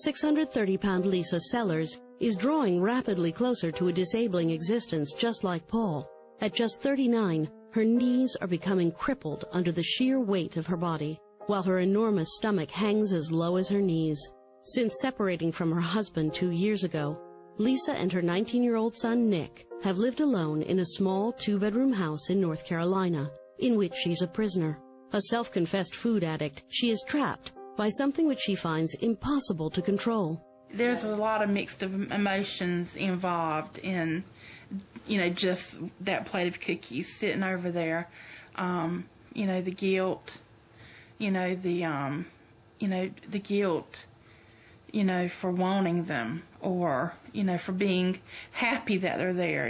630-pound Lisa Sellers is drawing rapidly closer to a disabling existence just like Paul. At just 39, her knees are becoming crippled under the sheer weight of her body, while her enormous stomach hangs as low as her knees. Since separating from her husband 2 years ago, Lisa and her 19-year-old son, Nick, have lived alone in a small 2-bedroom house in North Carolina, in which she's a prisoner. A self-confessed food addict, she is trapped by something which she finds impossible to control. There's a lot of mixed emotions involved in, just that plate of cookies sitting over there. The guilt, the guilt, for wanting them, or, for being happy that they're there,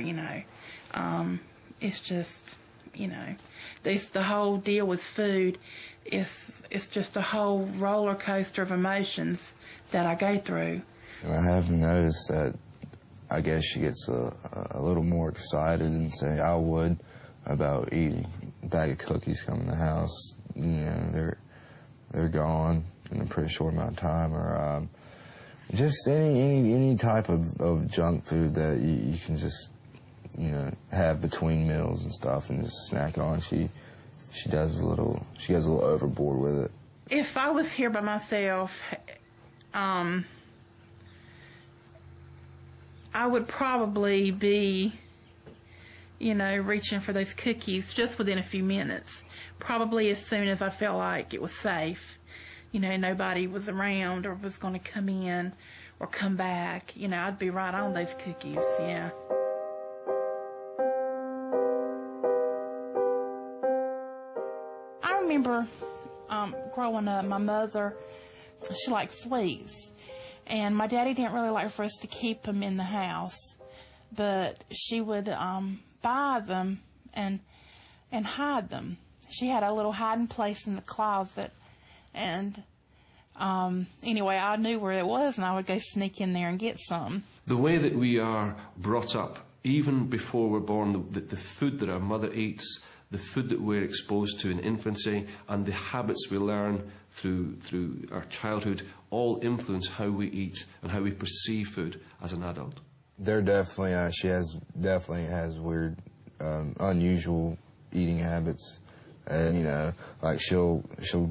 It's just, the whole deal with food it's just a whole roller coaster of emotions that I go through. I have noticed that I guess she gets a little more excited than, say, I would about eating a bag of cookies coming in the house. They're gone in a pretty short amount of time, or just any type of junk food that you can just have between meals and stuff and just snack on. She gets a little overboard with it. If I was here by myself, I would probably be, reaching for those cookies just within a few minutes. Probably as soon as I felt like it was safe. Nobody was around or was going to come in or come back. I'd be right on those cookies, yeah. I remember growing up, my mother, she liked sweets. And my daddy didn't really like for us to keep them in the house. But she would buy them and hide them. She had a little hiding place in the closet. And anyway, I knew where it was, and I would go sneak in there and get some. The way that we are brought up, even before we're born, the food that our mother eats, the food that we're exposed to in infancy, and the habits we learn through our childhood, all influence how we eat and how we perceive food as an adult. They're definitely, she definitely has weird, unusual eating habits. And, like she'll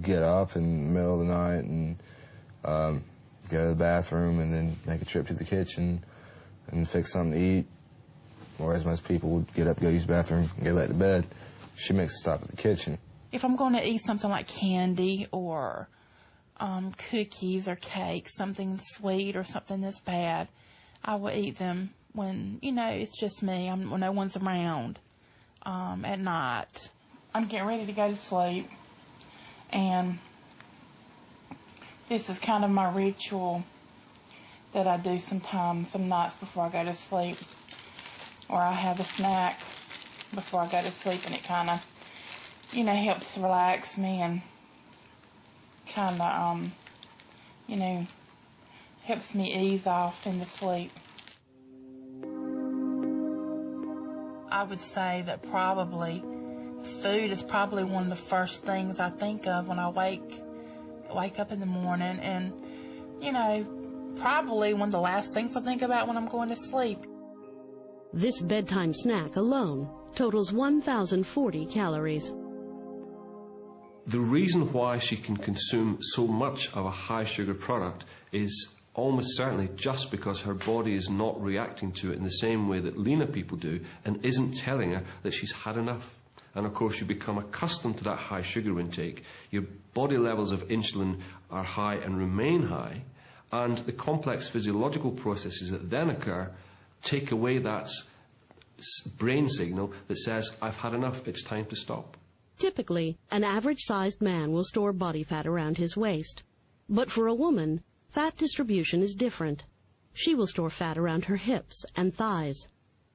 get up in the middle of the night and go to the bathroom and then make a trip to the kitchen and fix something to eat. Whereas most people would get up, go use the bathroom, and go back to bed. She makes a stop at the kitchen. If I'm going to eat something like candy or cookies or cake, something sweet or something that's bad, I will eat them when, it's just me, when no one's around at night. I'm getting ready to go to sleep, and this is kind of my ritual that I do sometimes, some nights before I go to sleep, or I have a snack before I go to sleep, and it kind of, helps relax me and kind of, helps me ease off into sleep. I would say that probably food is probably one of the first things I think of when I wake up in the morning, and, probably one of the last things I think about when I'm going to sleep. This bedtime snack alone totals 1,040 calories. The reason why she can consume so much of a high-sugar product is almost certainly just because her body is not reacting to it in the same way that leaner people do and isn't telling her that she's had enough. And of course you become accustomed to that high sugar intake. Your body levels of insulin are high and remain high, and the complex physiological processes that then occur take away that brain signal that says, I've had enough, it's time to stop. Typically, an average-sized man will store body fat around his waist. But for a woman, fat distribution is different. She will store fat around her hips and thighs.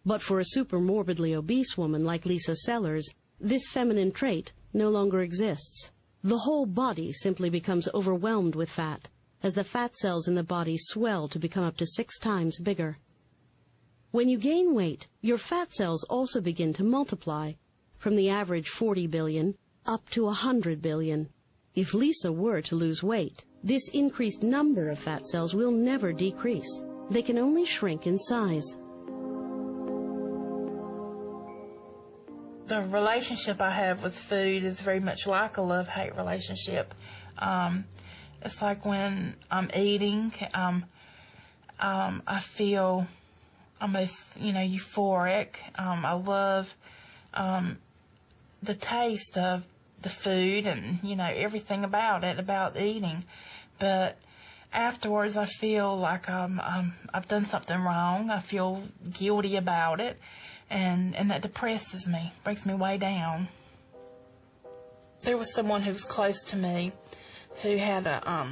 But for a super morbidly obese woman like Lisa Sellers, this feminine trait no longer exists. The whole body simply becomes overwhelmed with fat, as the fat cells in the body swell to become up to 6 times bigger. When you gain weight, your fat cells also begin to multiply, from the average 40 billion up to 100 billion. If Lisa were to lose weight, This increased number of fat cells will never decrease. They can only shrink in size. The relationship I have with food is very much like a love-hate relationship. It's like when I'm eating, I feel almost, euphoric. I love the taste of the food and, everything about it, about eating. But afterwards, I feel like I've done something wrong. I feel guilty about it, and that depresses me, brings me way down. There was someone who was close to me who had a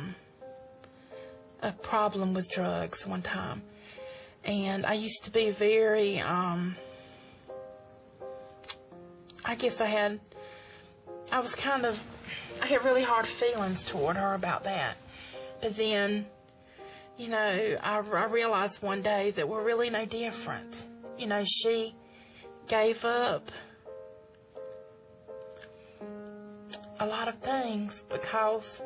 problem with drugs one time, and I used to be very, I had really hard feelings toward her about that. But then, I realized one day that we're really no different. She gave up a lot of things because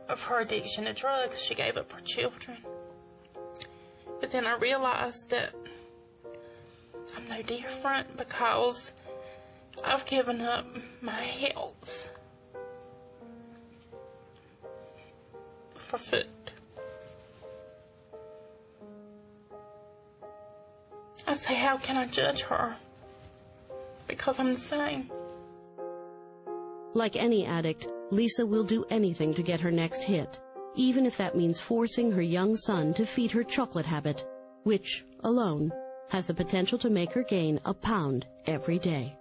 of her addiction to drugs. She gave up her children. But then I realized that I'm no different because I've given up my health for food. I say, how can I judge her? Because I'm the same. Like any addict, Lisa will do anything to get her next hit, even if that means forcing her young son to feed her chocolate habit, which, alone, has the potential to make her gain a pound every day.